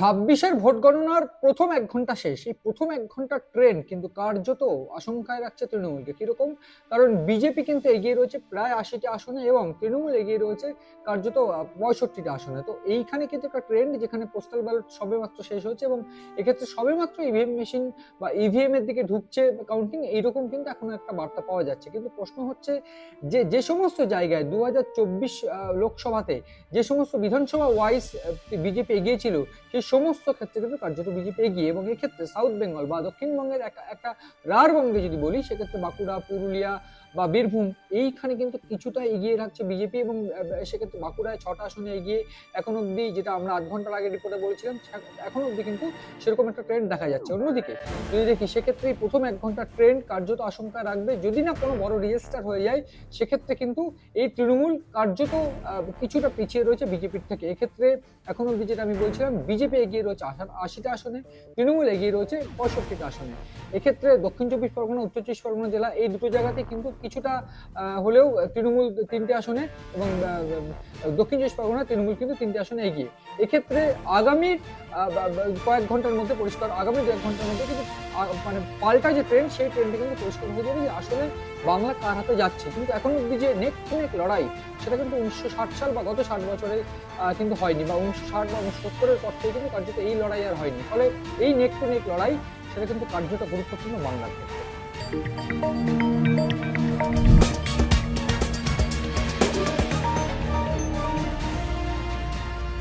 ছাব্বিশের ভোট গণনার প্রথম 1 ঘন্টা শেষ। এই প্রথম 1 ঘন্টার ট্রেন্ড কিন্তু কার্যত আশঙ্কায় রাখছে তৃণমূলকে। কিরকম? কারণ বিজেপি কিন্তু এগিয়ে রয়েছে প্রায় 80টা আসনে এবং তৃণমূল এগিয়ে রয়েছে কার্যত 65টা আসনে। তো এইখানে কিন্তু একটা ট্রেন্ড, যেখানে পোস্টাল ব্যালট সবেমাত্র শেষ হয়েছে এবং এক্ষেত্রে সবেমাত্র ইভিএম মেশিন বা ইভিএম এর দিকে ঢুকছে কাউন্টিং, এইরকম কিন্তু এখনো একটা বার্তা পাওয়া যাচ্ছে। কিন্তু প্রশ্ন হচ্ছে যে যে সমস্ত জায়গায় 2024 লোকসভাতে যে সমস্ত বিধানসভা ওয়াইজ বিজেপি এগিয়েছিল, সেই সমস্ত ক্ষেত্রে কিন্তু কার্যত বিজেপি এগিয়ে। এবং এক্ষেত্রে সাউথ বেঙ্গল বা দক্ষিণবঙ্গের একটা রাঢ়বঙ্গে যদি বলি, সেক্ষেত্রে বাঁকুড়া, পুরুলিয়া বা বীরভূম, এইখানে কিন্তু কিছুটা এগিয়ে রাখছে বিজেপি। এবং সেক্ষেত্রে বাঁকুড়ায় 6টা আসনে এগিয়ে এখন অব্দি, যেটা আমরা 8 ঘন্টার আগে রিপোর্টে বলেছিলাম, এখন অব্দি কিন্তু সেরকম একটা ট্রেন্ড দেখা যাচ্ছে। অন্যদিকে যদি দেখি, সেক্ষেত্রে প্রথম 1 ঘন্টার ট্রেন্ড কার্যত আশঙ্কা রাখবে, যদি না কোনো বড় রিজিস্টার হয়ে যায়, সেক্ষেত্রে কিন্তু এই তৃণমূল কার্যত কিছুটা পিছিয়ে রয়েছে বিজেপির থেকে। এক্ষেত্রে এখন অব্দি যেটা আমি বলছিলাম, বিজেপি এগিয়ে রয়েছে 80টা আসনে, তৃণমূল এগিয়ে রয়েছে 65টা আসনে। এক্ষেত্রে দক্ষিণ 24 পরগনা, উত্তর 24 পরগনা জেলা, এই দুটো জায়গাতে কিন্তু কিছুটা হলেও তৃণমূল 3টে আসনে এবং দক্ষিণ 24 পরগনা তৃণমূল কিন্তু 3টে আসনে এগিয়ে। এক্ষেত্রে আগামী কয়েক ঘন্টার মধ্যে পরিষ্কার, আগামী 1 ঘন্টার মধ্যে কিন্তু মানে পাল্টা যে ট্রেন্ড, সেই ট্রেন্ডটি কিন্তু পরিষ্কার হয়ে যাবে যে আসলে বাংলা কার হাতে যাচ্ছে। কিন্তু এখন অব্দি যে নেক টু নেক লড়াই, সেটা কিন্তু 1960 সাল বা গত 60 বছরে কিন্তু হয়নি, বা 1960 বা 1970-এর পর থেকে কিন্তু কার্যত এই লড়াই আর হয়নি। ফলে এই নেক টু নেক লড়াই, সেটা কিন্তু কার্যত গুরুত্বপূর্ণ বাংলার ক্ষেত্রে।